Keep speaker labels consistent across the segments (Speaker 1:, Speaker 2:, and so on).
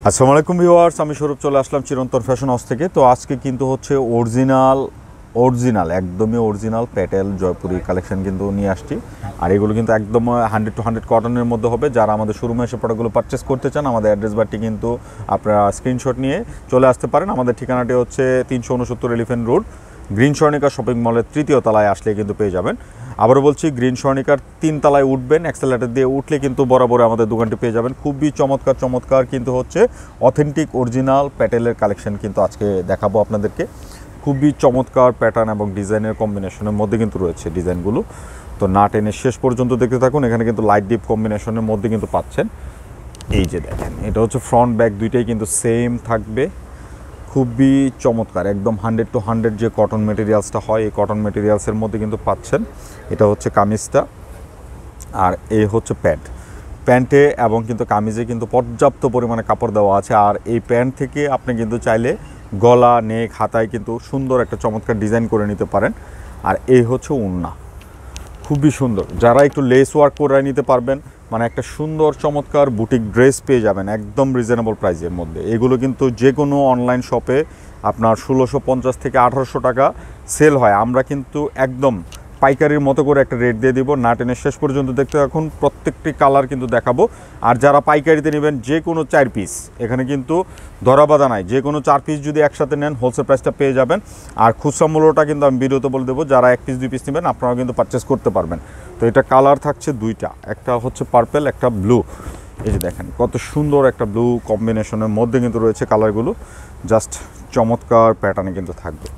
Speaker 1: আসসালামু আলাইকুম ভিউয়ার্স, আমি স্বরূপ চলে আসলাম চিরন্তন ফ্যাশন হাউস থেকে। তো আজকে কিন্তু হচ্ছে অরিজিনাল একদমই অরিজিনাল প্যাটেল জয়পুরি কালেকশন কিন্তু নিয়ে আসছি। আর এগুলো কিন্তু একদম 100 to 100 কটনের মধ্যে হবে। যারা আমাদের শোরুমে এসে প্রোডাক্টগুলো পারচেস করতে চান, আমাদের অ্যাড্রেস বারটি কিন্তু আপনারা স্ক্রিনশট নিয়ে চলে আসতে পারেন। আমাদের ঠিকানাটি হচ্ছে 369 elephant road, green Swarnika shopping মলের 3য় তলায় আসলে কিন্তু পেয়ে যাবেন। আবারও বলছি, গ্রিন স্বর্ণিকার 3 তলায় উঠবেন, এক্সেলেটর দিয়ে উঠলে কিন্তু বরাবর আমাদের দোকানটি পেয়ে যাবেন। খুবই চমৎকার কিন্তু হচ্ছে অথেন্টিক অরিজিনাল প্যাটেলের কালেকশন কিন্তু আজকে দেখাবো আপনাদেরকে। খুবই চমৎকার প্যাটার্ন এবং ডিজাইনের কম্বিনেশনের মধ্যে কিন্তু রয়েছে ডিজাইনগুলো। তো না টেনে শেষ পর্যন্ত দেখতে থাকুন। এখানে কিন্তু লাইট ডিপ কম্বিনেশনের মধ্যে কিন্তু পাচ্ছেন। এই যে দেখেন, এটা হচ্ছে ফ্রন্ট ব্যাক দুইটাই কিন্তু সেম থাকবে। খুবই চমৎকার, একদম 100 to 100 যে কটন মেটেরিয়ালসটা হয়, এই কটন মেটেরিয়ালসের মধ্যে কিন্তু পাচ্ছেন। এটা হচ্ছে কামিজটা, আর এই হচ্ছে প্যান্টে এবং কিন্তু কামিজে কিন্তু পর্যাপ্ত পরিমাণে কাপড় দেওয়া আছে। আর এই প্যান্ট থেকে আপনি কিন্তু চাইলে গলা, নেক, হাতায় কিন্তু সুন্দর একটা চমৎকার ডিজাইন করে নিতে পারেন। আর এই হচ্ছে ওড়না, খুবই সুন্দর। যারা একটু লেস ওয়ার্ক করে নিতে পারবেন, মানে একটা সুন্দর চমৎকার বুটিক ড্রেস পেয়ে যাবেন একদম রিজনেবল প্রাইসের মধ্যে। এগুলো কিন্তু যে কোনো অনলাইন শপে আপনার 1650 থেকে 1800 টাকা সেল হয়। আমরা কিন্তু একদম পাইকারির মতো করে একটা রেট দিয়ে দিব। না টেনে শেষ পর্যন্ত দেখতে থাকুন, প্রত্যেকটি কালার কিন্তু দেখাবো। আর যারা পাইকারিতে নেবেন, যে কোনো 4 পিস, এখানে কিন্তু ধরাবাধা নাই, যে কোনো 4 পিস যদি একসাথে নেন হোলসেল প্রাইসটা পেয়ে যাবেন। আর খুচরা মূল্যটা কিন্তু আমি ভিডিওতে বলে দেবো। যারা 1 পিস 2 পিস নেবেন আপনারাও কিন্তু পারচেস করতে পারবেন। তো এটা কালার থাকছে দুইটা, একটা হচ্ছে পার্পেল, একটা ব্লু। এই যে দেখেন কত সুন্দর একটা ব্লু কম্বিনেশনের মধ্যে কিন্তু রয়েছে কালারগুলো। জাস্ট চমৎকার প্যাটার্নে কিন্তু থাকবে।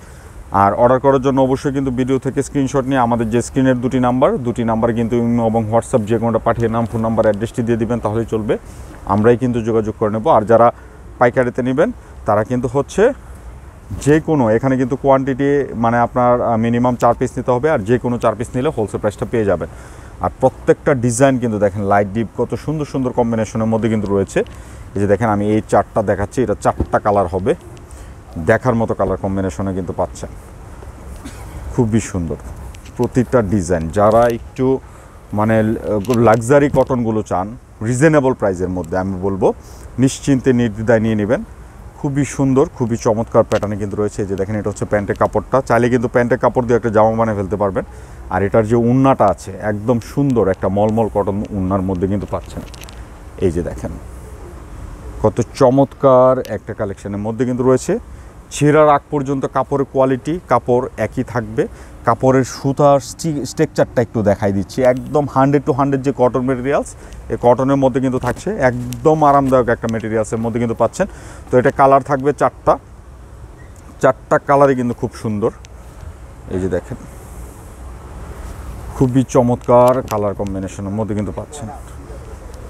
Speaker 1: আর অর্ডার করার জন্য অবশ্যই কিন্তু ভিডিও থেকে স্ক্রিনশট নিয়ে আমাদের যে স্ক্রিনের দুটি নাম্বার কিন্তু ইমো এবং হোয়াটসঅ্যাপ যে কোনোটা পাঠিয়ে নাম, ফোন নাম্বার, অ্যাড্রেসটি দিয়ে দিবেন, তাহলেই চলবে। আমরাই কিন্তু যোগাযোগ করে নেব। আর যারা পাইকারিতে নেবেন তারা কিন্তু হচ্ছে যে কোনো, এখানে কিন্তু কোয়ান্টিটি মানে আপনার মিনিমাম 4 পিস নিতে হবে। আর যে কোনো 4 পিস নিলে হোলসেল প্রাইসটা পেয়ে যাবেন। আর প্রত্যেকটা ডিজাইন কিন্তু দেখেন লাইট ডিপ কত সুন্দর কম্বিনেশনের মধ্যে কিন্তু রয়েছে। এই যে দেখেন, আমি এই 4টা দেখাচ্ছি, এটা 4টা কালার হবে, দেখার মতো কালার কম্বিনেশনে কিন্তু পাচ্ছেন। খুবই সুন্দর প্রতিটা ডিজাইন। যারা একটু মানে লাক্সারি কটনগুলো চান রিজনেবল প্রাইসের মধ্যে, আমি বলবো নিশ্চিন্তে নির্দ্বিধায় নিয়ে নেবেন। খুবই সুন্দর, খুবই চমৎকার প্যাটার্নে কিন্তু রয়েছে। এই যে দেখেন, এটা হচ্ছে প্যান্টের কাপড়টা, চাইলে কিন্তু প্যান্টের কাপড় দিয়ে একটা জামা বানিয়ে ফেলতে পারবেন। আর এটার যে উন্নাটা আছে একদম সুন্দর একটা মলমল কটন উন্নার মধ্যে কিন্তু পাচ্ছেন। এই যে দেখেন কত চমৎকার একটা কালেকশনের মধ্যে কিন্তু রয়েছে। ছেঁড়ার আগ পর্যন্ত কাপড়ের কোয়ালিটি, কাপড় একই থাকবে। কাপড়ের সুতার স্ট্রাকচারটা একটু দেখাই দিচ্ছি, একদম 100 to 100 যে কটন মেটেরিয়ালস, এই কটনের মধ্যে কিন্তু থাকছে। একদম আরামদায়ক একটা মেটেরিয়ালসের মধ্যে কিন্তু পাচ্ছেন। তো এটা কালার থাকবে 4টা কালারই কিন্তু খুব সুন্দর। এই যে দেখেন, খুবই চমৎকার কালার কম্বিনেশনের মধ্যে কিন্তু পাচ্ছেন।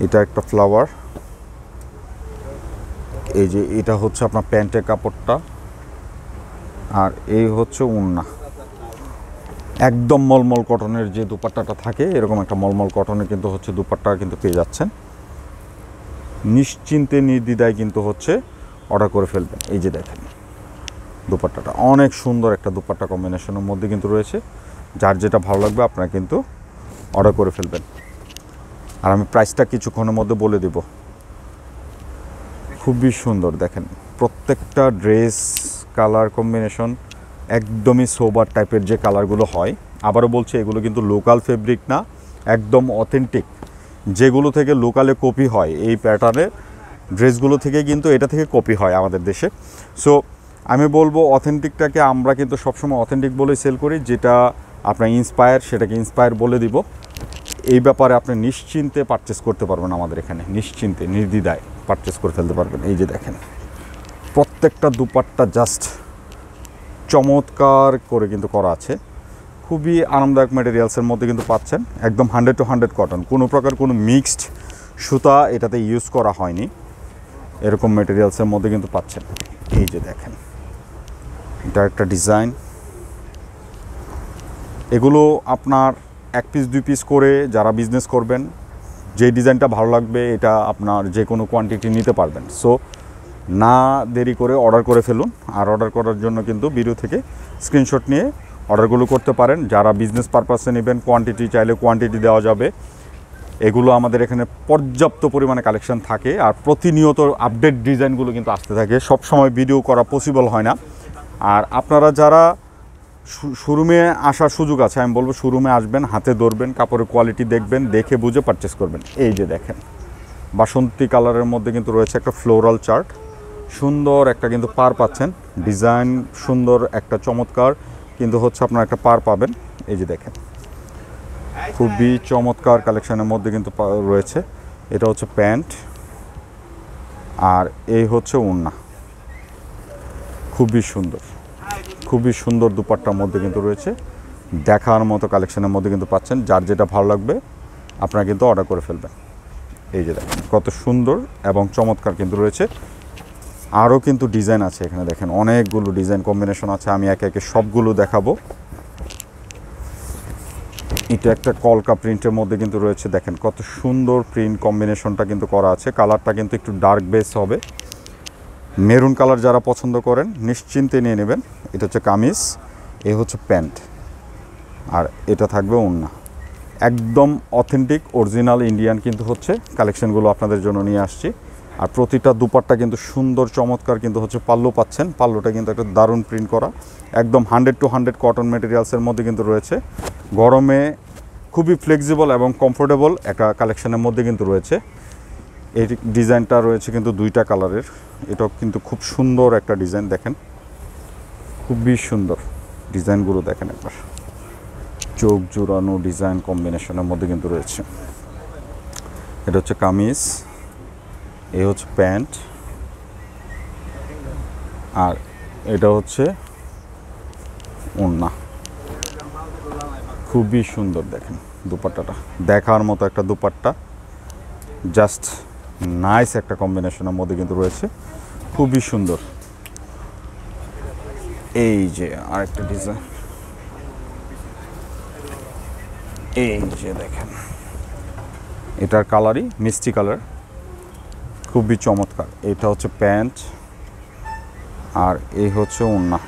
Speaker 1: এটা একটা ফ্লাওয়ার। এই যে এটা হচ্ছে আপনার প্যান্টের কাপড়টা, আর এই হচ্ছে ওড়না। একদম মলমল কটনের যে দুপাট্টাটা থাকে, এরকম একটা মলমল কটনের কিন্তু হচ্ছে দুপাট্টা কিন্তু পেয়ে যাচ্ছেন। নিশ্চিন্তে নির্দ্বিধায় কিন্তু হচ্ছে অর্ডার করে ফেলবেন। এই যে দেখেন দুপাট্টাটা অনেক সুন্দর একটা দুপাট্টা কম্বিনেশনের মধ্যে কিন্তু রয়েছে। যার যেটা ভালো লাগবে আপনারা কিন্তু অর্ডার করে ফেলবেন। আর আমি প্রাইসটা কিছুক্ষণের মধ্যে বলে দেব। খুবই সুন্দর দেখেন প্রত্যেকটা ড্রেস কালার কম্বিনেশন একদমই সোবার টাইপের যে কালারগুলো হয়। আবারও বলছি, এগুলো কিন্তু লোকাল ফেব্রিক না, একদম অথেন্টিক। যেগুলো থেকে লোকালে কপি হয় এই প্যাটার্নের ড্রেসগুলো থেকে কিন্তু এটা থেকে কপি হয় আমাদের দেশে। সো আমি বলবো অথেন্টিকটাকে আমরা কিন্তু সবসময় অথেন্টিক বলেই সেল করি। যেটা আপনার ইন্সপায়ার সেটাকে ইন্সপায়ার বলে দিব। এই ব্যাপারে আপনি নিশ্চিন্তে পারচেস করতে পারবেন আমাদের এখানে, নিশ্চিন্তে নির্দ্বিধায় পারচেস করে ফেলতে পারবেন। এই যে দেখেন প্রত্যেকটা দুপাট্টা জাস্ট চমৎকার করে কিন্তু করা আছে। খুবই আরামদায়ক ম্যাটেরিয়ালসের মধ্যে কিন্তু পাচ্ছেন। একদম 100 to 100 কটন, কোনো প্রকার কোনো মিক্সড সুতা এটাতে ইউজ করা হয়নি। এরকম ম্যাটেরিয়ালসের মধ্যে কিন্তু পাচ্ছেন। এই যে দেখেন, এটা একটা ডিজাইন। এগুলো আপনার 1 পিস 2 পিস করে যারা বিজনেস করবেন, যে ডিজাইনটা ভালো লাগবে এটা আপনার যে কোনো কোয়ান্টিটি নিতে পারবেন। সো না দেরি করে অর্ডার করে ফেলুন। আর অর্ডার করার জন্য কিন্তু ভিডিও থেকে স্ক্রিনশট নিয়ে অর্ডারগুলো করতে পারেন। যারা বিজনেস পারপাসে নেবেন, কোয়ান্টিটি চাইলে কোয়ান্টিটি দেওয়া যাবে। এগুলো আমাদের এখানে পর্যাপ্ত পরিমাণে কালেকশন থাকে, আর প্রতিনিয়ত আপডেট ডিজাইনগুলো কিন্তু আসতে থাকে। সব সময় ভিডিও করা পসিবল হয় না। আর আপনারা যারা শোরুমে আসার সুযোগ আছে, আমি বলবো শোরুমে আসবেন, হাতে ধরবেন, কাপড়ের কোয়ালিটি দেখবেন, দেখে বুঝে পারচেস করবেন। এই যে দেখেন বাসন্তী কালারের মধ্যে কিন্তু রয়েছে একটা ফ্লোরাল চার্ট, সুন্দর একটা কিন্তু পার পাচ্ছেন, ডিজাইন সুন্দর একটা চমৎকার কিন্তু হচ্ছে আপনার একটা পার পাবেন। এই যে দেখেন খুবই চমৎকার কালেকশনের মধ্যে কিন্তু রয়েছে। এটা হচ্ছে প্যান্ট, আর এই হচ্ছে ওড়না। খুবই সুন্দর, খুবই সুন্দর দুপাট্টার মধ্যে কিন্তু রয়েছে, দেখার মতো কালেকশনের মধ্যে কিন্তু পাচ্ছেন। যার যেটা ভালো লাগবে আপনারা কিন্তু অর্ডার করে ফেলবেন। এই যে দেখেন কত সুন্দর এবং চমৎকার কিন্তু রয়েছে। আরও কিন্তু ডিজাইন আছে এখানে, দেখেন অনেকগুলো ডিজাইন কম্বিনেশন আছে, আমি একে একে সবগুলো দেখাবো। এটা একটা কলকা প্রিন্টের মধ্যে কিন্তু রয়েছে, দেখেন কত সুন্দর প্রিন্ট কম্বিনেশনটা কিন্তু করা আছে। কালারটা কিন্তু একটু ডার্ক বেস হবে, মেরুন কালার যারা পছন্দ করেন নিশ্চিন্তে নিয়ে নেবেন। এটা হচ্ছে কামিজ, এ হচ্ছে প্যান্ট, আর এটা থাকবে ওড়না। একদম অথেন্টিক অরিজিনাল ইন্ডিয়ান কিন্তু হচ্ছে কালেকশনগুলো আপনাদের জন্য নিয়ে আসছি। আর প্রতিটা দুপাট্টা কিন্তু সুন্দর চমৎকার কিন্তু হচ্ছে পাল্লু পাচ্ছেন। পাল্লুটা কিন্তু একটা দারুণ প্রিন্ট করা, একদম 100% কটন মেটেরিয়ালসের মধ্যে কিন্তু রয়েছে। গরমে খুবই ফ্লেক্সিবল এবং কমফোর্টেবল একটা কালেকশনের মধ্যে কিন্তু রয়েছে। এই ডিজাইনটা রয়েছে কিন্তু দুইটা কালারের, এটাও কিন্তু খুব সুন্দর একটা ডিজাইন, দেখেন খুবই সুন্দর ডিজাইনগুলো দেখেন একবার, চোখ জোড়ানো ডিজাইন কম্বিনেশনের মধ্যে কিন্তু রয়েছে। এটা হচ্ছে কামিজ, এ হচ্ছে প্যান্ট, আর এটা হচ্ছে ওড়না। খুবই সুন্দর দেখেন দুপাট্টাটা, দেখার মতো একটা দুপাট্টা, জাস্ট নাইস একটা কম্বিনেশনের মধ্যে কিন্তু রয়েছে, খুবই সুন্দর। এই যে আরেকটা ডিজাইন, এই যে দেখেন এটার কালারই মিষ্টি কালার, খুবই চমৎকার। এটা হচ্ছে প্যান্ট, আর এই হচ্ছে ওড়না।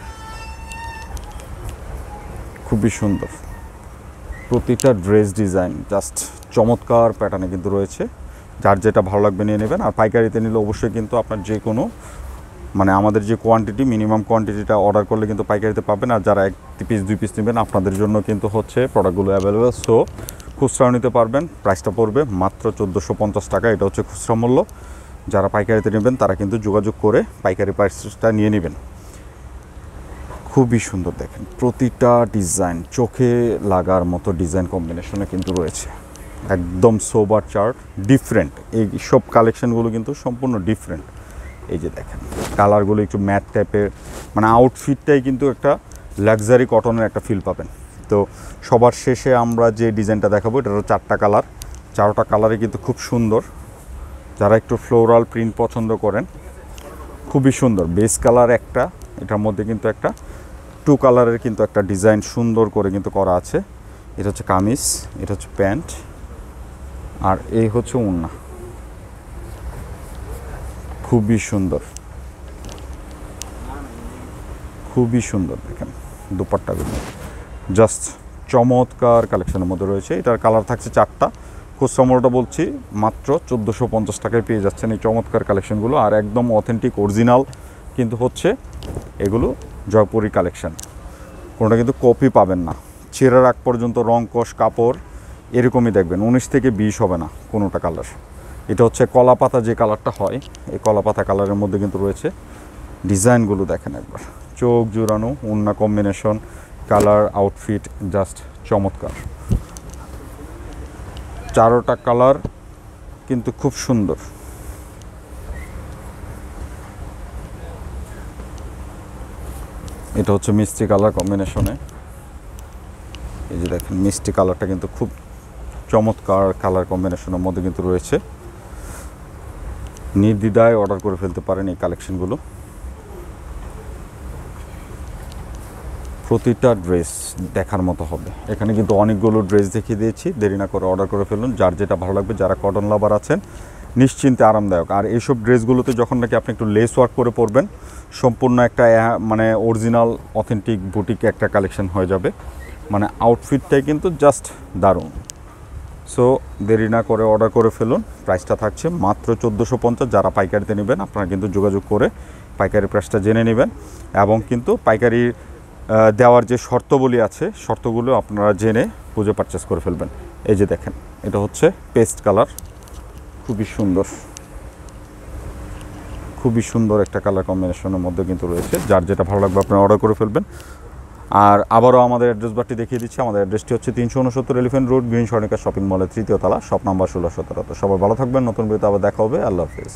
Speaker 1: খুবই সুন্দর, প্রতিটা ড্রেস ডিজাইন জাস্ট চমৎকার প্যাটার্নে কিন্তু রয়েছে। যার যেটা ভালো লাগবে নিয়ে নেবেন। আর পাইকারিতে নিলে অবশ্যই কিন্তু আপনার যে কোনো মানে আমাদের যে কোয়ান্টিটি মিনিমাম কোয়ান্টিটিটা অর্ডার করলে কিন্তু পাইকারিতে পাবেন। আর যারা 1 পিস 2 পিস নেবেন আপনাদের জন্য কিন্তু হচ্ছে প্রোডাক্টগুলো অ্যাভেলেবেল। সো খুচরাও নিতে পারবেন, প্রাইসটা পড়বে মাত্র 1450 টাকা, এটা হচ্ছে খুচরা মূল্য। যারা পাইকারিতে নেবেন তারা কিন্তু যোগাযোগ করে পাইকারি প্রাইসটা নিয়ে নেবেন। খুবই সুন্দর দেখেন প্রতিটা ডিজাইন, চোখে লাগার মতো ডিজাইন কম্বিনেশনে কিন্তু রয়েছে, একদম সোবার চার্ট, ডিফারেন্ট। এই সব কালেকশনগুলো কিন্তু সম্পূর্ণ ডিফারেন্ট। এই যে দেখেন কালারগুলো একটু ম্যাট টাইপের, মানে আউটফিটটাই কিন্তু একটা লাক্সারি কটনের একটা ফিল পাবেন। তো সবার শেষে আমরা যে ডিজাইনটা দেখাবো এটারও 4টা কালার, 4টা কালারই কিন্তু খুব সুন্দর। যারা একটু ফ্লোরাল প্রিন্ট পছন্দ করেন, খুবই সুন্দর। বেস কালার একটা, এটার মধ্যে কিন্তু একটা 2 কালারের কিন্তু একটা ডিজাইন সুন্দর করে কিন্তু করা আছে। এটা হচ্ছে কামিজ, এটা হচ্ছে প্যান্ট, আর এই হচ্ছে ওড়না। খুবই সুন্দর, খুবই সুন্দর দেখেন দুপাট্টাগুলো, জাস্ট চমৎকার কালেকশনের মধ্যে রয়েছে। এটার কালার থাকছে 4টা। খুচরা মূল্যটা বলছি মাত্র 1450 টাকায় পেয়ে যাচ্ছেন এই চমৎকার কালেকশনগুলো। আর একদম অথেন্টিক অরিজিনাল কিন্তু হচ্ছে এগুলো জয়পুরি কালেকশন, কোনোটা কিন্তু কপি পাবেন না। ছেঁড়ার আগ পর্যন্ত রং কষ কাপড় এরকমই দেখবেন, 19 থেকে 20 হবে না কোনোটা কালার। এটা হচ্ছে কলা পাতা যে কালারটা হয়, এই কলা পাতা কালারের মধ্যে কিন্তু রয়েছে। ডিজাইনগুলো দেখেন একবার, চোখ জোড়ানো, ওড়না কম্বিনেশন, কালার, আউটফিট জাস্ট চমৎকার। 4টা কালার কিন্তু খুব সুন্দর। এটা হচ্ছে মিষ্টি কালার কম্বিনেশনে, এই যে দেখেন মিষ্টি কালারটা কিন্তু খুব চমৎকার কালার কম্বিনেশনের মধ্যে কিন্তু রয়েছে। নির্দ্বিধায় অর্ডার করে ফেলতে পারেন এই কালেকশনগুলো। প্রতিটা ড্রেস দেখার মতো হবে। এখানে কিন্তু অনেকগুলো ড্রেস দেখিয়ে দিয়েছি, দেরি না করে অর্ডার করে ফেলুন। যার যেটা ভালো লাগবে, যারা কটন লাভার আছেন নিশ্চিন্তে আরামদায়ক। আর এইসব ড্রেসগুলোতে যখন নাকি আপনি একটু লেস ওয়ার্ক করে পরবেন, সম্পূর্ণ একটা মানে অরিজিনাল অথেন্টিক বুটিক একটা কালেকশন হয়ে যাবে। মানে আউটফিটটাই কিন্তু জাস্ট দারুণ। সো দেরি না করে অর্ডার করে ফেলুন। প্রাইসটা থাকছে মাত্র 1450। যারা পাইকারিতে নেবেন আপনারা কিন্তু যোগাযোগ করে পাইকারি প্রাইসটা জেনে নেবেন, এবং কিন্তু পাইকারি দেওয়ার যে শর্তগুলি আছে শর্তগুলো আপনারা জেনে বুঝে পারচেস করে ফেলবেন। এই যে দেখেন, এটা হচ্ছে পেস্ট কালার, খুবই সুন্দর, খুবই সুন্দর একটা কালার কম্বিনেশনের মধ্যে কিন্তু রয়েছে। যার যেটা ভালো লাগবে আপনারা অর্ডার করে ফেলবেন। আর আবারও আমাদের অ্যাড্রেস বারটি দেখিয়ে দিচ্ছি। আমাদের অ্যাড্রেসটি হচ্ছে 369 elephant road, green Swarnika shopping মলের 3য় তলা, শপ নাম্বার 1617। তো সবাই ভালো থাকবেন, নতুন ভিডিওতে আবার দেখা হবে। আল্লাহ হাফেজ।